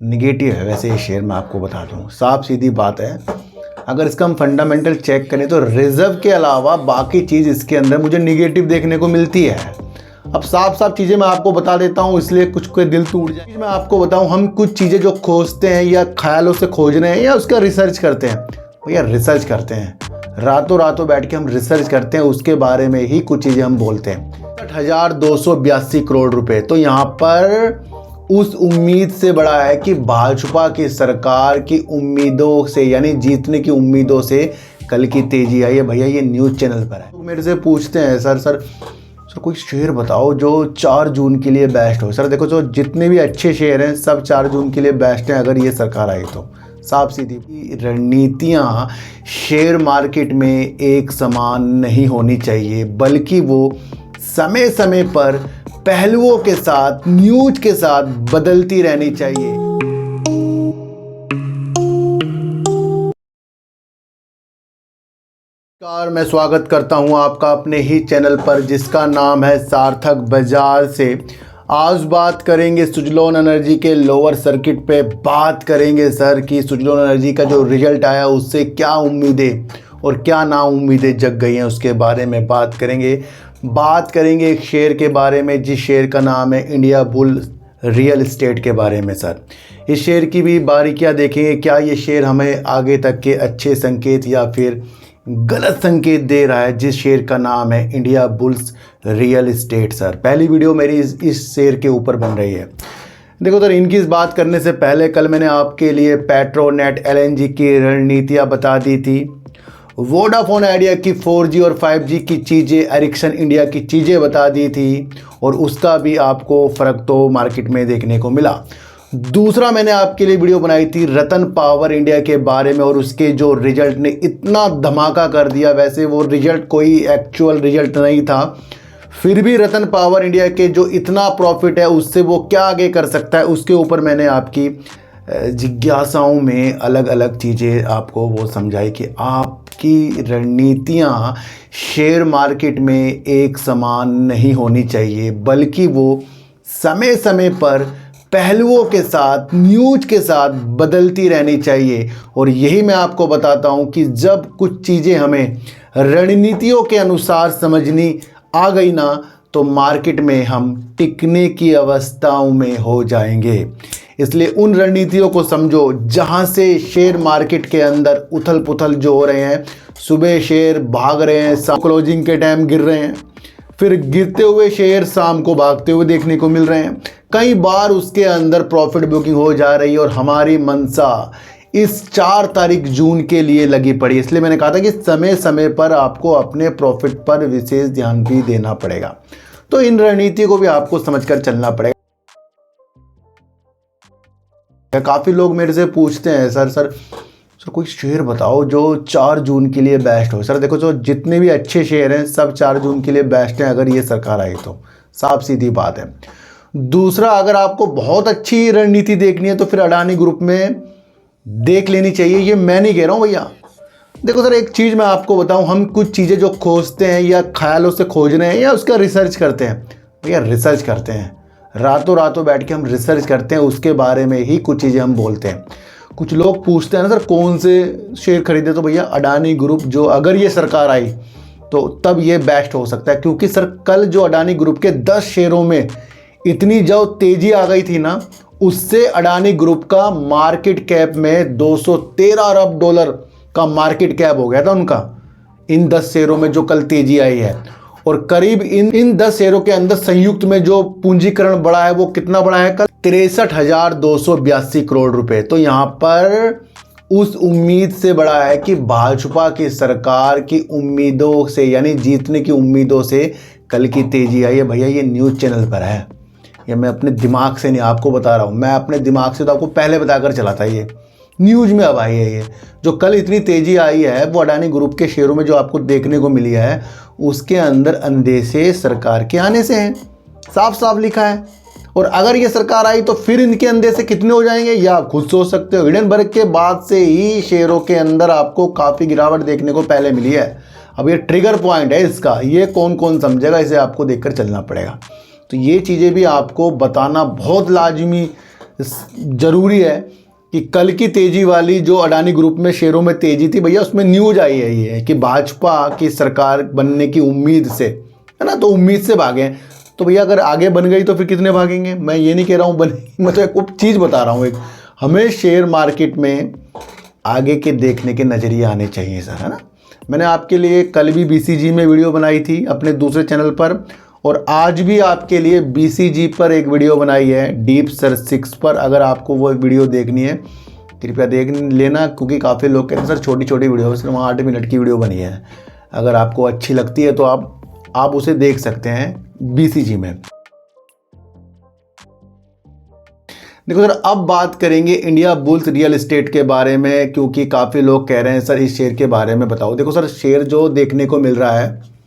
Negative है वैसे ये शेयर, मैं आपको बता दूं, साफ सीधी बात है। अगर इसका हम फंडामेंटल चेक करें तो रिजर्व के अलावा बाकी चीज़ इसके अंदर मुझे निगेटिव देखने को मिलती है। अब साफ साफ चीज़ें मैं आपको बता देता हूं, इसलिए कुछ के दिल टूट जाए। मैं आपको बताऊं, हम कुछ चीज़ें जो खोजते हैं या ख्यालों से खोज रहे हैं या उसका रिसर्च करते हैं, भैया रिसर्च करते हैं, रातों रातों बैठ के हम रिसर्च करते हैं, उसके बारे में ही कुछ चीज़ें हम बोलते हैं। 6282 करोड़ रुपए तो यहाँ पर उस उम्मीद से बड़ा है कि भाजपा की सरकार की उम्मीदों से, यानी जीतने की उम्मीदों से कल की तेजी आई है। भैया ये न्यूज़ चैनल पर है। तो मेरे से पूछते हैं सर कोई शेयर बताओ जो 4 जून के लिए बेस्ट हो। सर देखो, जो जितने भी अच्छे शेयर हैं सब 4 जून के लिए बेस्ट हैं अगर ये सरकार आई तो। साफ सीधी रणनीतियाँ शेयर मार्केट में एक समान नहीं होनी चाहिए, बल्कि वो समय समय पर पहलुओं के साथ, न्यूज़ के साथ बदलती रहनी चाहिए। नमस्कार, मैं स्वागत करता हूं आपका अपने ही चैनल पर जिसका नाम है सार्थक बाजार से। आज बात करेंगे सुजलॉन एनर्जी के लोअर सर्किट पे। बात करेंगे सर कि सुजलॉन एनर्जी का जो रिजल्ट आया उससे क्या उम्मीदें और क्या ना उम्मीदें जग गई हैं, उसके बारे में बात करेंगे एक शेयर के बारे में जिस शेयर का नाम है इंडिया बुल रियल एस्टेट के बारे में। सर इस शेयर की भी बारीकियां देखेंगे, क्या ये शेयर हमें आगे तक के अच्छे संकेत या फिर गलत संकेत दे रहा है, जिस शेयर का नाम है India bulls real estate. Sir पहली वीडियो मेरी इस शेयर के ऊपर बन रही है। देखो सर, इनकी इस बात करने से पहले कल मैंने आपके लिए पेट्रोनेट एलएनजी की रणनीतियाँ बता दी थी, वोडाफोन आइडिया की 4G और 5G की चीज़ें, एरिक्सन इंडिया की चीज़ें बता दी थी और उसका भी आपको फ़र्क तो मार्केट में देखने को मिला। दूसरा मैंने आपके लिए वीडियो बनाई थी रतन पावर इंडिया के बारे में और उसके जो रिजल्ट ने इतना धमाका कर दिया। वैसे वो रिजल्ट कोई एक्चुअल रिजल्ट नहीं था, फिर भी रतन पावर इंडिया के जो इतना प्रॉफिट है उससे वो क्या आगे कर सकता है, उसके ऊपर मैंने आपकी जिज्ञासाओं में अलग अलग चीज़ें आपको वो समझाई कि आपकी रणनीतियाँ शेयर मार्केट में एक समान नहीं होनी चाहिए, बल्कि वो समय समय पर पहलुओं के साथ, न्यूज़ के साथ बदलती रहनी चाहिए। और यही मैं आपको बताता हूं कि जब कुछ चीज़ें हमें रणनीतियों के अनुसार समझनी आ गई ना, तो मार्केट में हम टिकने की अवस्थाओं में हो जाएंगे। इसलिए उन रणनीतियों को समझो जहां से शेयर मार्केट के अंदर उथल पुथल जो हो रहे हैं, सुबह शेयर भाग रहे हैं, क्लोजिंग के टाइम गिर रहे हैं, फिर गिरते हुए शेयर शाम को भागते हुए देखने को मिल रहे हैं, कई बार उसके अंदर प्रॉफिट बुकिंग हो जा रही है। और हमारी मनसा इस 4 तारीख जून के लिए लगी पड़ी। इसलिए मैंने कहा था कि समय समय पर आपको अपने प्रॉफिट पर विशेष ध्यान भी देना पड़ेगा, तो इन रणनीति को भी आपको समझकर चलना पड़ेगा। काफ़ी लोग मेरे से पूछते हैं सर कोई शेयर बताओ जो 4 जून के लिए बेस्ट हो। सर देखो, जो जितने भी अच्छे शेयर हैं सब 4 जून के लिए बेस्ट हैं अगर ये सरकार आई तो। साफ सीधी बात है। दूसरा, अगर आपको बहुत अच्छी रणनीति देखनी है तो फिर अडानी ग्रुप में देख लेनी चाहिए। ये मैं नहीं कह रहा हूँ भैया। देखो सर, एक चीज़ मैं आपको बताऊँ, हम कुछ चीज़ें जो खोजते हैं या ख्यालों से खोज रहे हैं या उसका रिसर्च करते हैं, भैया रिसर्च करते हैं, रातों रातों बैठ के हम रिसर्च करते हैं, उसके बारे में ही कुछ चीज़ें हम बोलते हैं। कुछ लोग पूछते हैं ना सर कौन से शेयर खरीदे, तो भैया अडानी ग्रुप जो अगर ये सरकार आई तो तब ये बेस्ट हो सकता है। क्योंकि सर कल जो अडानी ग्रुप के 10 शेयरों में इतनी जो तेज़ी आ गई थी ना, उससे अडानी ग्रुप का मार्केट कैप में 213 अरब डॉलर का मार्केट कैप हो गया था उनका, इन 10 शेयरों में जो कल तेज़ी आई है। और करीब इन 10 शेयरों के अंदर संयुक्त में जो पूंजीकरण बढ़ा है वो कितना बढ़ा है कल, 63,282 करोड़ रुपए। तो यहाँ पर उस उम्मीद से बढ़ा है कि भाजपा की सरकार की उम्मीदों से, यानी जीतने की उम्मीदों से कल की तेजी आई है। भैया ये न्यूज़ चैनल पर है, ये मैं अपने दिमाग से नहीं आपको बता रहा हूँ, मैं अपने दिमाग से तो आपको पहले बताकर चला था। ये न्यूज़ में अब आई है। ये जो कल इतनी तेज़ी आई है वो अडानी ग्रुप के शेयरों में जो आपको देखने को मिली है, उसके अंदर अंदेशे सरकार के आने से हैं, साफ साफ लिखा है। और अगर ये सरकार आई तो फिर इनके अंदेशे कितने हो जाएंगे ये आप खुद सोच सकते हो। हिडनबर्ग के बाद से ही शेयरों के अंदर आपको काफ़ी गिरावट देखने को पहले मिली है। अब ये ट्रिगर पॉइंट है इसका, ये कौन कौन समझेगा, इसे आपको देखकर चलना पड़ेगा। तो ये चीज़ें भी आपको बताना बहुत लाजमी ज़रूरी है कि कल की तेज़ी वाली जो अडानी ग्रुप में शेयरों में तेज़ी थी भैया, उसमें न्यूज आई है ये कि भाजपा की सरकार बनने की उम्मीद से, है ना, तो उम्मीद से भागे। तो भैया अगर आगे बन गई तो फिर कितने भागेंगे? मैं ये नहीं कह रहा हूँ बनेगी, मैं तो एक चीज़ बता रहा हूँ, एक हमें शेयर मार्केट में आगे के देखने के नज़रिए आने चाहिए सर, है ना। मैंने आपके लिए कल भी BCG में वीडियो बनाई थी अपने दूसरे चैनल पर, और आज भी आपके लिए BCG पर एक वीडियो बनाई है डीप सर्च 6 पर। अगर आपको वो वीडियो देखनी है कृपया देख लेना, क्योंकि काफ़ी लोग कहते हैं सर छोटी छोटी वीडियो, सिर्फ 8 मिनट की वीडियो बनी है। अगर आपको अच्छी लगती है तो आप उसे देख सकते हैं BCG में। देखो सर, अब बात करेंगे इंडिया बुल्स रियल एस्टेट के बारे में, क्योंकि काफ़ी लोग कह रहे हैं सर इस शेयर के बारे में बताओ। देखो सर, शेयर जो देखने को मिल रहा है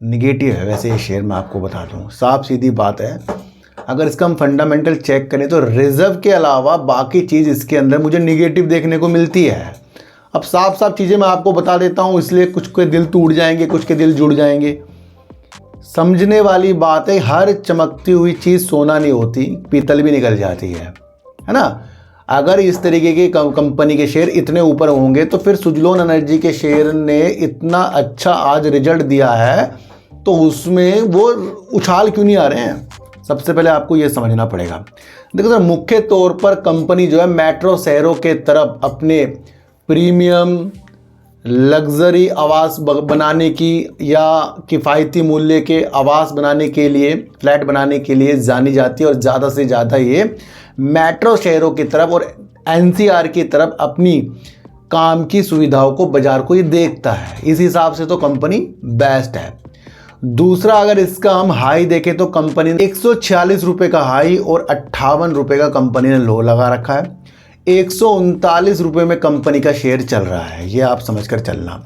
निगेटिव है वैसे ये शेयर, मैं आपको बता दूं, साफ सीधी बात है। अगर इसका हम फंडामेंटल चेक करें तो रिजर्व के अलावा बाकी चीज़ इसके अंदर मुझे निगेटिव देखने को मिलती है। अब साफ साफ चीज़ें मैं आपको बता देता हूं, इसलिए कुछ के दिल टूट जाएंगे, कुछ के दिल जुड़ जाएंगे। समझने वाली बात है, हर चमकती हुई चीज़ सोना नहीं होती, पीतल भी निकल जाती है ना। अगर इस तरीके की कंपनी के शेयर इतने ऊपर होंगे तो फिर सुजलोन एनर्जी के शेयर ने इतना अच्छा आज रिजल्ट दिया है, तो उसमें वो उछाल क्यों नहीं आ रहे हैं? सबसे पहले आपको ये समझना पड़ेगा। देखो सर, मुख्य तौर पर कंपनी जो है मेट्रो शहरों के तरफ अपने प्रीमियम लग्जरी आवास बनाने की या किफ़ायती मूल्य के आवास बनाने के लिए, फ्लैट बनाने के लिए जानी जाती है, और ज़्यादा से ज़्यादा ये मेट्रो शहरों की तरफ और NCR की तरफ अपनी काम की सुविधाओं को, बाजार को ये देखता है। इस हिसाब से तो कंपनी बेस्ट है। दूसरा, अगर इसका हम हाई देखें तो कंपनी ने 146 रुपये का हाई और 58 रुपये का कंपनी ने लो लगा रखा है। 139 रुपये में कंपनी का शेयर चल रहा है, ये आप समझकर चलना।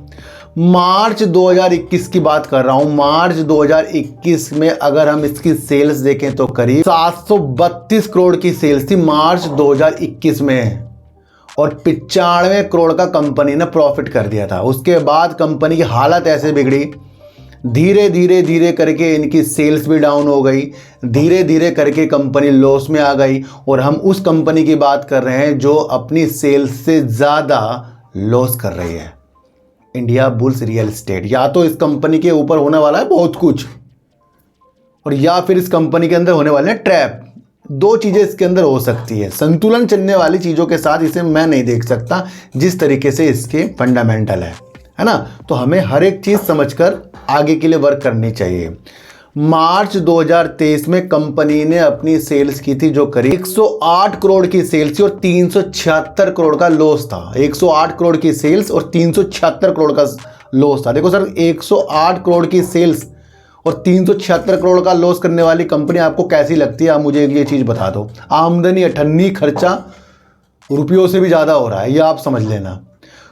मार्च 2021 की बात कर रहा हूं। मार्च 2021 में अगर हम इसकी सेल्स देखें तो करीब 732 करोड़ की सेल्स थी मार्च 2021 में, और 95 करोड़ का कंपनी ने प्रॉफिट कर दिया था। उसके बाद कंपनी की हालत ऐसे बिगड़ी, धीरे धीरे धीरे करके इनकी सेल्स भी डाउन हो गई, धीरे धीरे करके कंपनी लॉस में आ गई। और हम उस कंपनी की बात कर रहे हैं जो अपनी सेल्स से ज़्यादा लॉस कर रही है, इंडिया बुल्स रियल एस्टेट। या तो इस कंपनी के ऊपर होने वाला है बहुत कुछ, और या फिर इस कंपनी के अंदर होने वाले हैं ट्रैप। दो चीज़ें इसके अंदर हो सकती है। संतुलन चलने वाली चीज़ों के साथ इसे मैं नहीं देख सकता जिस तरीके से इसके फंडामेंटल है ना। तो हमें हर एक चीज़ समझकर आगे के लिए वर्क करनी चाहिए। मार्च 2023 में कंपनी ने अपनी सेल्स की थी जो करीब 108 करोड़ की सेल्स थी और 376 करोड़ का लॉस था। 108 करोड़ की सेल्स और 376 करोड़ का लॉस था। देखो सर, 108 करोड़ की सेल्स और 376 करोड़ का लॉस करने वाली कंपनी आपको कैसी लगती है? आप मुझे ये चीज़ बता दो। आमदनी 98, खर्चा रुपयों से भी ज़्यादा हो रहा है, ये आप समझ लेना।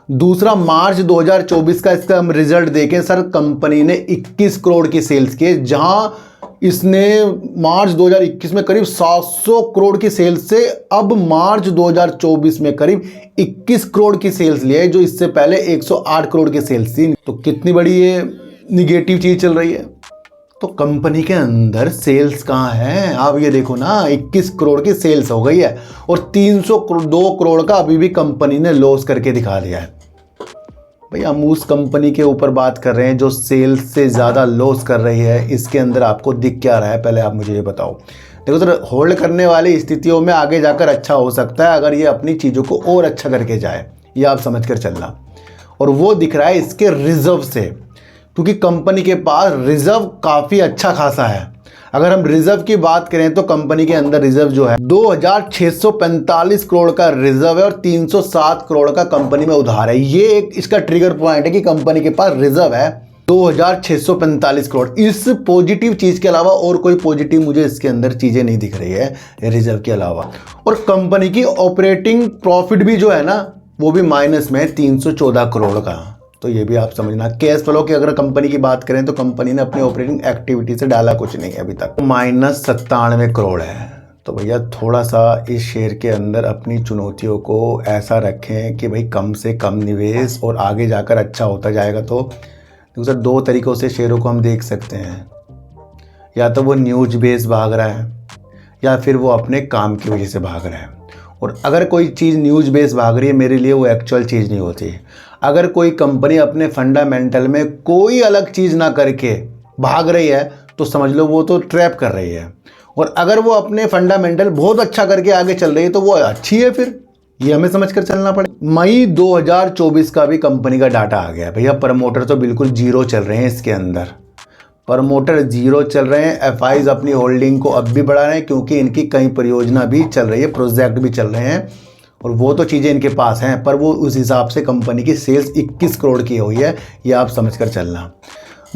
दूसरा, मार्च 2024 का इसका हम रिजल्ट देखें सर, कंपनी ने 21 करोड़ की सेल्स की, जहां इसने मार्च 2021 में करीब 700 करोड़ की सेल्स से अब मार्च 2024 में करीब 21 करोड़ की सेल्स ली है, जो इससे पहले 108 करोड़ की सेल्स थी। तो कितनी बड़ी ये निगेटिव चीज़ चल रही है। तो कंपनी के अंदर सेल्स कहाँ है? आप ये देखो ना, 21 करोड़ की सेल्स हो गई है और 302 करोड़ का अभी भी कंपनी ने लॉस करके दिखा दिया है। भैया हम उस कंपनी के ऊपर बात कर रहे हैं जो सेल्स से ज़्यादा लॉस कर रही है। इसके अंदर आपको दिख क्या रहा है, पहले आप मुझे ये बताओ। देखो सर, होल्ड करने वाली स्थितियों में आगे जाकर अच्छा हो सकता है अगर ये अपनी चीज़ों को और अच्छा करके जाए, ये आप समझ कर चलना। और वो दिख रहा है इसके रिजर्व से, क्योंकि कंपनी के पास रिजर्व काफ़ी अच्छा खासा है। अगर हम रिजर्व की बात करें तो कंपनी के अंदर रिजर्व जो है 2645 करोड़ का रिजर्व है और 307 करोड़ का कंपनी में उधार है। ये एक इसका ट्रिगर पॉइंट है कि कंपनी के पास रिजर्व है 2645 करोड़। इस पॉजिटिव चीज़ के अलावा और कोई पॉजिटिव मुझे इसके अंदर चीज़ें नहीं दिख रही है रिजर्व के अलावा। और कंपनी की ऑपरेटिंग प्रॉफिट भी जो है ना, वो भी माइनस में 314 करोड़ का। तो ये भी आप समझना। कैश फ्लो की अगर कंपनी की बात करें तो कंपनी ने अपनी ऑपरेटिंग एक्टिविटी से डाला कुछ नहीं है अभी तक, -97 करोड़ है। तो भैया थोड़ा सा इस शेयर के अंदर अपनी चुनौतियों को ऐसा रखें कि भाई कम से कम निवेश और आगे जाकर अच्छा होता जाएगा। तो दूसरा, दो तरीक़ों से शेयरों को हम देख सकते हैं, या तो वो न्यूज बेस भाग रहा है या फिर वो अपने काम की वजह से भाग रहा है। और अगर कोई चीज़ न्यूज़ बेस भाग रही है मेरे लिए वो एक्चुअल चीज़ नहीं होती। अगर कोई कंपनी अपने फंडामेंटल में कोई अलग चीज़ ना करके भाग रही है तो समझ लो वो तो ट्रैप कर रही है, और अगर वो अपने फंडामेंटल बहुत अच्छा करके आगे चल रही है तो वो अच्छी है। फिर ये हमें समझ कर चलना पड़ेगा। मई 2024 का भी कंपनी का डाटा आ गया भैया। प्रमोटर तो बिल्कुल जीरो चल रहे हैं इसके अंदर, प्रमोटर जीरो चल रहे हैं। एफआईज अपनी होल्डिंग को अब भी बढ़ा रहे हैं क्योंकि इनकी कई परियोजना भी चल रही है, प्रोजेक्ट भी चल रहे हैं, और वो तो चीज़ें इनके पास हैं, पर वो उस हिसाब से कंपनी की सेल्स 21 करोड़ की हुई है, ये आप समझ कर चलना।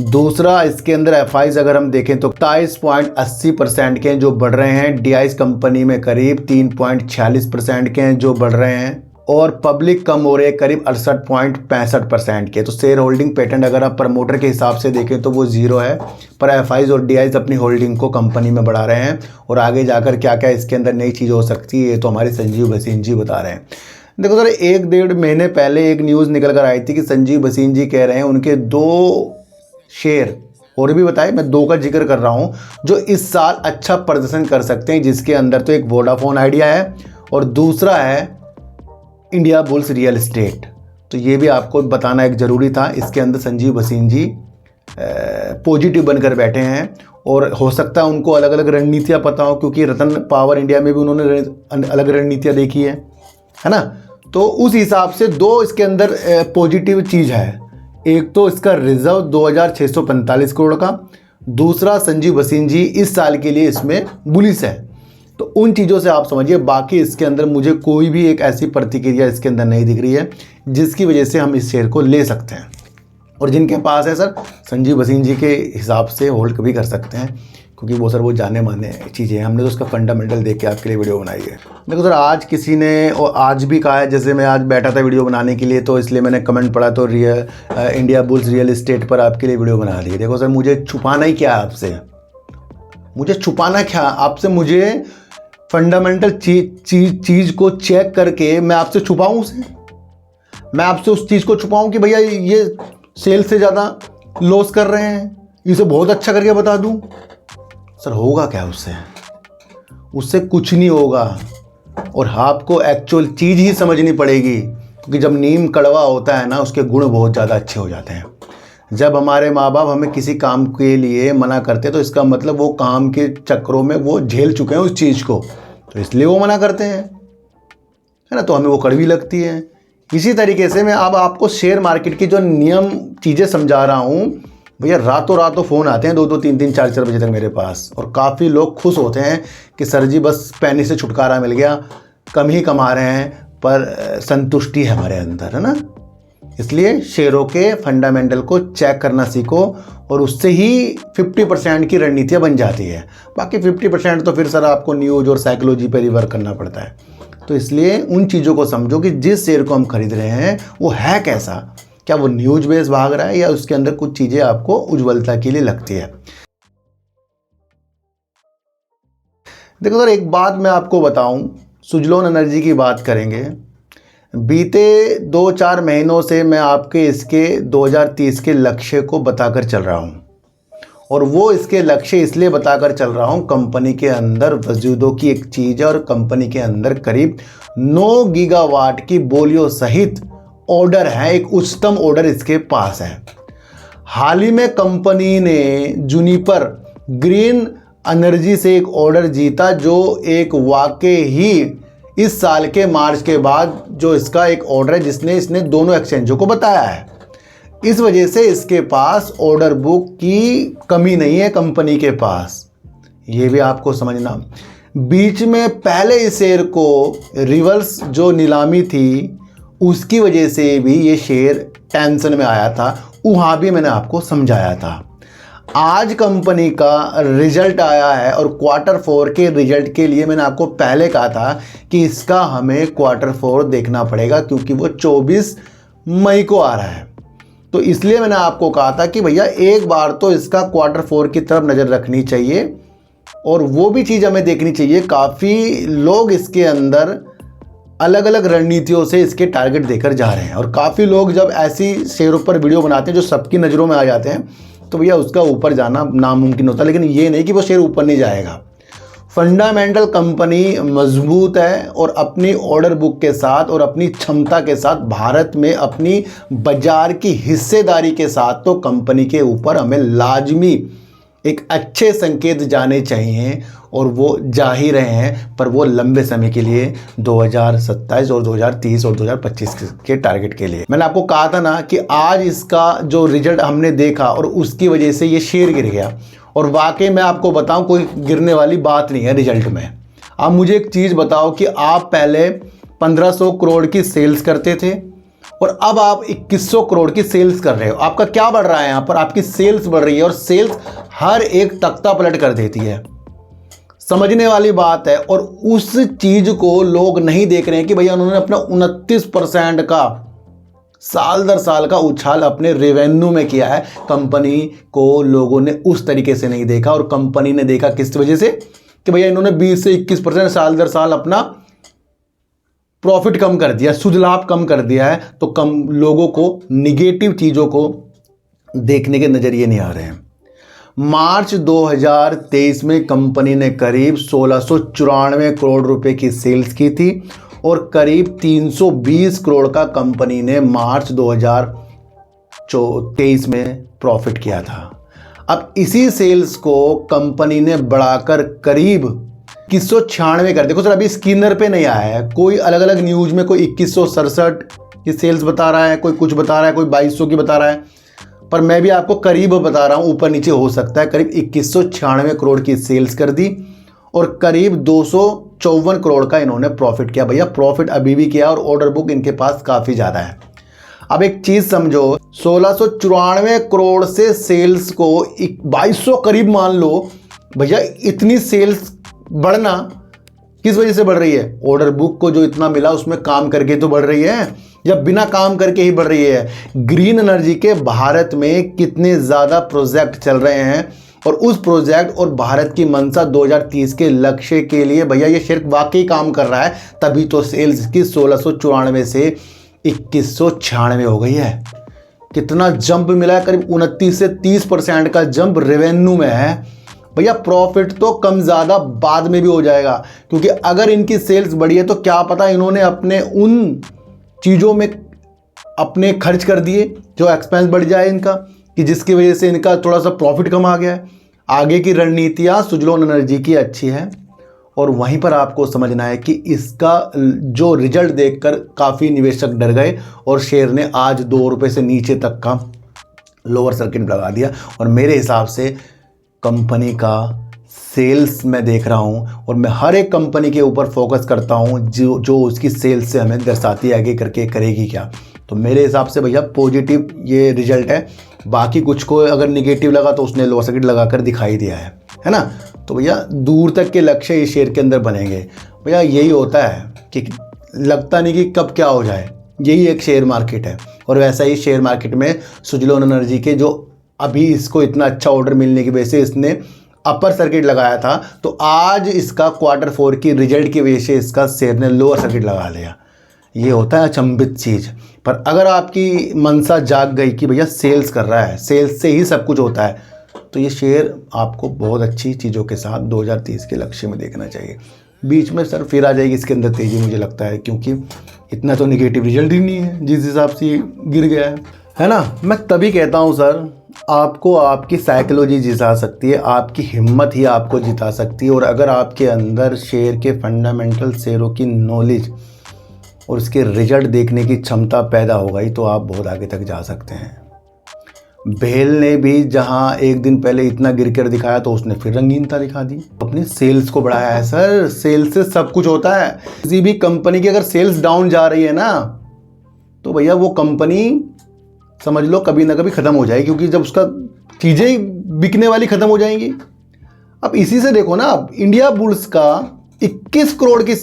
दूसरा, इसके अंदर एफआईज अगर हम देखें तो 27.80% के जो बढ़ रहे हैं, डीआईज कंपनी में करीब 3.46% के हैं जो बढ़ रहे हैं, और पब्लिक कम हो रहे हैं करीब 68.65% के। तो शेयर होल्डिंग पैटर्न अगर आप प्रमोटर के हिसाब से देखें तो वो जीरो है, पर एफआईज और डीआईज अपनी होल्डिंग को कंपनी में बढ़ा रहे हैं, और आगे जाकर क्या क्या इसके अंदर नई चीज़ हो सकती है ये तो हमारे संजीव भसीन जी बता रहे हैं। देखो सर, 1-1.5 महीने पहले एक न्यूज़ निकल कर आई थी कि संजीव भसीन जी कह रहे हैं उनके 2 शेयर और भी बताए, मैं 2 का जिक्र कर रहा हूं, जो इस साल अच्छा प्रदर्शन कर सकते हैं, जिसके अंदर तो एक वोडाफोन आइडिया है और दूसरा है इंडिया बुल्स रियल एस्टेट। तो ये भी आपको बताना एक ज़रूरी था। इसके अंदर संजीव भसीन जी पॉजिटिव बनकर बैठे हैं, और हो सकता है उनको अलग अलग रणनीतियाँ पता हो, क्योंकि रतन पावर इंडिया में भी उन्होंने अलग रणनीतियाँ देखी है ना। तो उस हिसाब से 2 इसके अंदर पॉजिटिव चीज़ है। एक तो इसका रिजर्व 2645 करोड़ का, दूसरा संजीव भसीन जी इस साल के लिए इसमें बुलिश है। तो उन चीज़ों से आप समझिए, बाकी इसके अंदर मुझे कोई भी एक ऐसी प्रतिक्रिया इसके अंदर नहीं दिख रही है जिसकी वजह से हम इस शेयर को ले सकते हैं। और जिनके पास है सर, संजीव भसीन जी के हिसाब से होल्ड भी कर सकते हैं, क्योंकि वो सर वो जाने माने चीज़ें हैं। हमने तो उसका फंडामेंटल देख के आपके लिए वीडियो बनाई है। देखो सर, आज किसी ने और आज भी कहा है, जैसे मैं आज बैठा था वीडियो बनाने के लिए तो इसलिए मैंने कमेंट पढ़ा तो इंडिया बुल्स रियल एस्टेट पर आपके लिए वीडियो बना दी। देखो सर, मुझे छुपाना ही क्या है आपसे, मुझे छुपाना क्या आपसे, मुझे फंडामेंटल चीज़ को चेक करके मैं आपसे छुपाऊँ उसे, मैं आपसे उस चीज़ को छुपाऊँ कि भैया ये सेल से ज़्यादा लॉस कर रहे हैं, इसे बहुत अच्छा करके बता दूँ। सर होगा क्या उससे? उससे कुछ नहीं होगा, और आपको एक्चुअल चीज़ ही समझनी पड़ेगी, क्योंकि जब नीम कड़वा होता है ना उसके गुण बहुत ज़्यादा अच्छे हो जाते हैं। जब हमारे माँ बाप हमें किसी काम के लिए मना करते हैं तो इसका मतलब वो काम के चक्करों में वो झेल चुके हैं उस चीज़ को, तो इसलिए वो मना करते हैं, है ना। तो हमें वो कड़वी लगती है। इसी तरीके से मैं अब आपको शेयर मार्केट की जो नियम चीज़ें समझा रहा हूँ भैया। रातों रातों फ़ोन आते हैं 2-2, 3-3, 4-4 बजे तक मेरे पास, और काफ़ी लोग खुश होते हैं कि सर जी बस पैनी से छुटकारा मिल गया, कम ही कमा रहे हैं पर संतुष्टि है हमारे अंदर, है ना। इसलिए शेयरों के फंडामेंटल को चेक करना सीखो, और उससे ही 50% की रणनीतियाँ बन जाती है। बाकी 50% तो फिर सर आपको न्यूज़ और साइकोलॉजी पर रिवर्क करना पड़ता है। तो इसलिए उन चीज़ों को समझो कि जिस शेयर को हम खरीद रहे हैं वो है कैसा, क्या वो न्यूज बेस भाग रहा है या उसके अंदर कुछ चीज़ें आपको उज्ज्वलता के लिए लगती है। देखो सर, एक बात मैं आपको बताऊं, सुजलोन एनर्जी की बात करेंगे। बीते 2-4 महीनों से मैं आपके इसके 2030 के लक्ष्य को बताकर चल रहा हूं, और वो इसके लक्ष्य इसलिए बताकर चल रहा हूं, कंपनी के अंदर वजूदों की एक चीज़ है, और कंपनी के अंदर करीब 9 गीगावाट की बोलियों सहित ऑर्डर है, एक उच्चतम ऑर्डर इसके पास है। हाल ही में कंपनी ने जूनिपर ग्रीन एनर्जी से एक ऑर्डर जीता, जो एक वाकई ही इस साल के मार्च के बाद जो इसका एक ऑर्डर है जिसने इसने दोनों एक्सचेंजों को बताया है। इस वजह से इसके पास ऑर्डर बुक की कमी नहीं है कंपनी के पास, ये भी आपको समझना। बीच में पहले इस शेयर को रिवर्स जो नीलामी थी उसकी वजह से भी ये शेयर टेंशन में आया था, वहाँ भी मैंने आपको समझाया था। आज कंपनी का रिजल्ट आया है, और Q4 के रिजल्ट के लिए मैंने आपको पहले कहा था कि इसका हमें Q4 देखना पड़ेगा, क्योंकि वो 24 मई को आ रहा है। तो इसलिए मैंने आपको कहा था कि भैया एक बार तो इसका Q4 की तरफ नज़र रखनी चाहिए, और वो भी चीज़ हमें देखनी चाहिए। काफ़ी लोग इसके अंदर अलग अलग रणनीतियों से इसके टारगेट देकर जा रहे हैं, और काफ़ी लोग जब ऐसी शेयरों पर वीडियो बनाते हैं जो सबकी नज़रों में आ जाते हैं तो भैया उसका ऊपर जाना नामुमकिन होता है। लेकिन ये नहीं कि वो शेयर ऊपर नहीं जाएगा, फंडामेंटल कंपनी मजबूत है और अपनी ऑर्डर बुक के साथ और अपनी क्षमता के साथ भारत में अपनी बाजार की हिस्सेदारी के साथ तो कंपनी के ऊपर हमें लाजमी एक अच्छे संकेत जाने चाहिए और वो जा ही रहे हैं, पर वो लंबे समय के लिए 2027 और 2030 और 2025 के टारगेट के लिए। मैंने आपको कहा था ना कि आज इसका जो रिजल्ट हमने देखा और उसकी वजह से ये शेयर गिर गया, और वाकई मैं आपको बताऊं कोई गिरने वाली बात नहीं है रिजल्ट में। आप मुझे एक चीज़ बताओ कि आप पहले 1500 करोड़ की सेल्स करते थे और अब आप 2100 करोड़ की सेल्स कर रहे हो। आपका क्या बढ़ रहा है? यहाँ पर आपकी सेल्स बढ़ रही है और सेल्स हर एक तख्ता पलट कर देती है। समझने वाली बात है। और उस चीज़ को लोग नहीं देख रहे हैं कि भैया उन्होंने अपना 29% का साल दर साल का उछाल अपने रेवेन्यू में किया है। कंपनी को लोगों ने उस तरीके से नहीं देखा, और कंपनी ने देखा किस वजह से कि भैया इन्होंने 20 से 21% साल दर साल अपना प्रॉफिट कम कर दिया, शुद्ध लाभ कम कर दिया है। तो कम लोगों को निगेटिव चीज़ों को देखने के नज़रिए नहीं आ रहे हैं। मार्च 2023 में कंपनी ने करीब 1694 करोड़ रुपए की सेल्स की थी और करीब 320 करोड़ का कंपनी ने मार्च 2023 में प्रॉफिट किया था। अब इसी सेल्स को कंपनी ने बढ़ाकर करीब 2196 कर, देखो सर अभी स्क्रीनर पे नहीं आया है, कोई अलग अलग न्यूज में कोई 2167 की सेल्स बता रहा है, कोई कुछ बता रहा है, कोई 2200 की बता रहा है, पर मैं भी आपको करीब बता रहा हूँ, ऊपर नीचे हो सकता है। करीब 2196 करोड़ की सेल्स कर दी और करीब 254 करोड़ का इन्होंने प्रॉफिट किया। भैया प्रॉफिट अभी भी किया और ऑर्डर बुक इनके पास काफ़ी ज़्यादा है। अब एक चीज़ समझो, 1694 करोड़ से सेल्स को 2200 करीब मान लो। भैया इतनी सेल्स बढ़ना किस वजह से बढ़ रही है? ऑर्डर बुक को जो इतना मिला उसमें काम करके तो बढ़ रही है, या बिना काम करके ही बढ़ रही है? ग्रीन एनर्जी के भारत में कितने ज़्यादा प्रोजेक्ट चल रहे हैं, और उस प्रोजेक्ट और भारत की मंशा 2030 के लक्ष्य के लिए भैया ये शेयर वाकई काम कर रहा है, तभी तो सेल्स की 1694 से 2196 हो गई है। कितना जंप मिला है? करीब 29 से 30% का जंप रेवेन्यू में है। भैया प्रॉफिट तो कम ज़्यादा बाद में भी हो जाएगा, क्योंकि अगर इनकी सेल्स बढ़ी है तो क्या पता इन्होंने अपने उन चीज़ों में अपने खर्च कर दिए जो एक्सपेंस बढ़ जाए इनका, कि जिसकी वजह से इनका थोड़ा सा प्रॉफिट कम आ गया है। आगे की रणनीतियाँ सुजलोन एनर्जी की अच्छी है, और वहीं पर आपको समझना है कि इसका जो रिजल्ट देखकर काफ़ी निवेशक डर गए और शेयर ने आज 2 रुपये से नीचे तक का लोअर सर्किट लगा दिया। और मेरे हिसाब से कंपनी का सेल्स मैं देख रहा हूँ, और मैं हर एक कंपनी के ऊपर फोकस करता हूँ जो उसकी सेल्स से हमें दर्शाती है आगे करके करेगी क्या। तो मेरे हिसाब से भैया पॉजिटिव ये रिजल्ट है। बाकी कुछ को अगर निगेटिव लगा तो उसने लोअर सर्किट लगाकर दिखाई दिया है ना। तो भैया दूर तक के लक्ष्य इस शेयर के अंदर बनेंगे। भैया यही होता है कि लगता नहीं कि कब क्या हो जाए, यही एक शेयर मार्केट है। और वैसा ही शेयर मार्केट में सुजलोन एनर्जी के जो अभी इसको इतना अच्छा ऑर्डर मिलने की वजह से इसने अपर सर्किट लगाया था, तो आज इसका Q4 की रिजल्ट की वजह से इसका शेयर ने लोअर सर्किट लगा लिया। ये होता है अचंभित चीज़। पर अगर आपकी मनसा जाग गई कि भैया सेल्स कर रहा है, सेल्स से ही सब कुछ होता है, तो ये शेयर आपको बहुत अच्छी चीज़ों के साथ 2030 के लक्ष्य में देखना चाहिए। बीच में सर फिर आ जाएगी इसके अंदर तेज़ी, मुझे लगता है, क्योंकि इतना तो निगेटिव रिजल्ट ही नहीं है जिस हिसाब से ये गिर गया है ना। मैं तभी कहता हूँ सर, आपको आपकी साइकोलॉजी जिता सकती है, आपकी हिम्मत ही आपको जिता सकती है। और अगर आपके अंदर शेयर के फंडामेंटल शेयरों की नॉलेज और उसके रिजल्ट देखने की क्षमता पैदा हो गई तो आप बहुत आगे तक जा सकते हैं। बेल ने भी जहां एक दिन पहले इतना गिर कर दिखाया तो उसने फिर रंगीनता दिखा दी, अपनी सेल्स को बढ़ाया है। सर सेल्स से सब कुछ होता है। किसी भी कंपनी की अगर सेल्स डाउन जा रही है ना, तो भैया वो कंपनी समझ लो कभी ना कभी ख़त्म हो जाएगी, क्योंकि जब उसका चीज़ें ही बिकने वाली ख़त्म हो जाएंगी। अब इसी से देखो ना, अब इंडिया बुल्स का 21 करोड़ की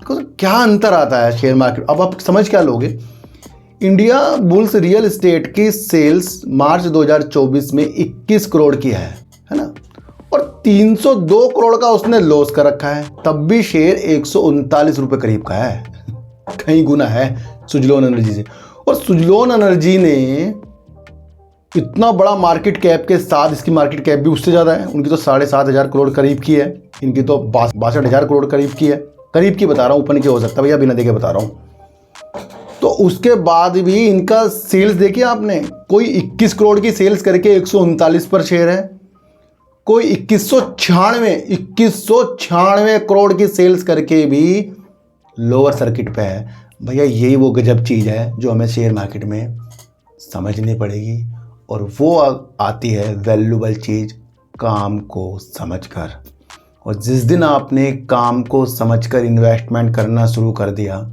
क्या अंतर आता है शेयर मार्केट। अब आप समझ क्या लोगे, इंडिया बुल्स रियल एस्टेट की सेल्स मार्च 2024 में 21 करोड़ की है ना, और 302 करोड़ का उसने लॉस कर रखा है, तब भी शेयर 139 रुपये करीब का है। कहीं गुना है सुजलोन एनर्जी से। और सुजलोन एनर्जी ने इतना बड़ा मार्केट कैप के साथ, इसकी मार्केट कैप भी उससे ज़्यादा है, उनकी तो 7,500 करोड़ करीब की है। इनकी तो 62,000 करोड़ करीब की है, करीब की बता रहा हूँ, ऊपर नीचे हो सकता है भैया, बिना देखे बता रहा हूँ। तो उसके बाद भी इनका सेल्स देखिए आपने, कोई 21 करोड़ की सेल्स करके 139 पर शेयर है, कोई 2196 करोड़ की सेल्स करके भी लोअर सर्किट पे है। भैया यही वो गजब चीज़ है जो हमें शेयर मार्केट में समझनी पड़ेगी, और वो आती है वैल्यूबल चीज़ काम को समझकर। और जिस दिन आपने काम को समझकर इन्वेस्टमेंट करना शुरू कर दिया,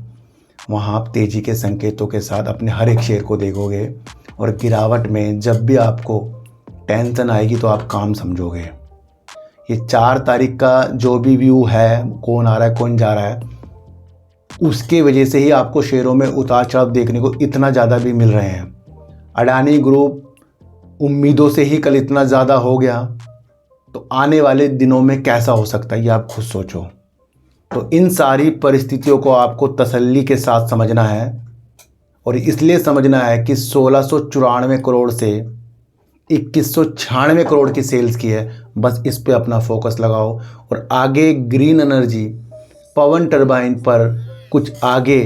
वहाँ आप तेज़ी के संकेतों के साथ अपने हर एक शेयर को देखोगे, और गिरावट में जब भी आपको टेंशन आएगी तो आप काम समझोगे। ये 4 तारीख का जो भी व्यू है, कौन आ रहा है कौन जा रहा है, उसके वजह से ही आपको शेयरों में उतार चढ़ाव देखने को इतना ज़्यादा भी मिल रहे हैं। अडानी ग्रुप उम्मीदों से ही कल इतना ज़्यादा हो गया, तो आने वाले दिनों में कैसा हो सकता है ये आप खुद सोचो। तो इन सारी परिस्थितियों को आपको तसल्ली के साथ समझना है, और इसलिए समझना है कि 1694 करोड़ से 2196 करोड़ की सेल्स की है। बस इस पे अपना फोकस लगाओ, और आगे ग्रीन एनर्जी, पवन टरबाइन पर कुछ आगे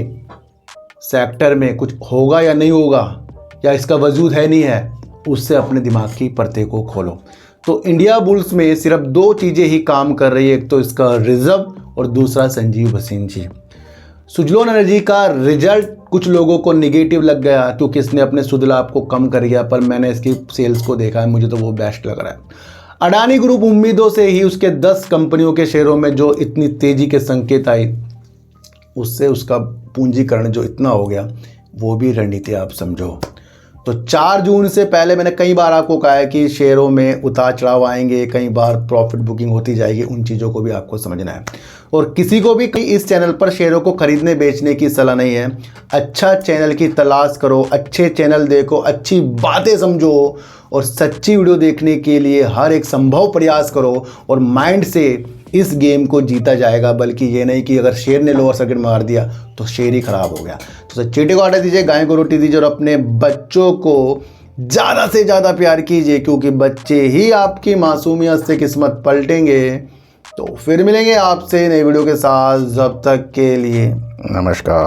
सेक्टर में कुछ होगा या नहीं होगा, या इसका वजूद है नहीं है, उससे अपने दिमाग की पर्दे को खोलो। तो इंडिया बुल्स में सिर्फ 2 चीज़ें ही काम कर रही है, एक तो इसका रिजर्व और दूसरा संजीव भसीन जी। सुजलोन एनर्जी का रिजल्ट कुछ लोगों को निगेटिव लग गया क्योंकि इसने अपने शुद्ध लाभ को कम कर दिया, पर मैंने इसकी सेल्स को देखा है, मुझे तो वो बेस्ट लग रहा है। अडानी ग्रुप उम्मीदों से ही उसके 10 कंपनियों के शेयरों में जो इतनी तेज़ी के संकेत आई, उससे उसका पूंजीकरण जो इतना हो गया, वो भी रणनीति आप समझो। तो 4 जून से पहले मैंने कई बार आपको कहा है कि शेयरों में उतार चढ़ाव आएंगे, कई बार प्रॉफिट बुकिंग होती जाएगी, उन चीज़ों को भी आपको समझना है। और किसी को भी इस चैनल पर शेयरों को खरीदने बेचने की सलाह नहीं है। अच्छा चैनल की तलाश करो, अच्छे चैनल देखो, अच्छी बातें समझो, और सच्ची वीडियो देखने के लिए हर एक संभव प्रयास करो, और माइंड से इस गेम को जीता जाएगा। बल्कि ये नहीं कि अगर शेर ने लोअर सर्किट मार दिया तो शेर ही खराब हो गया। तो चींटी को हटा दीजिए, गाय को रोटी दीजिए, और अपने बच्चों को ज़्यादा से ज़्यादा प्यार कीजिए, क्योंकि बच्चे ही आपकी मासूमियत से किस्मत पलटेंगे। तो फिर मिलेंगे आपसे नई वीडियो के साथ, जब तक के लिए नमस्कार।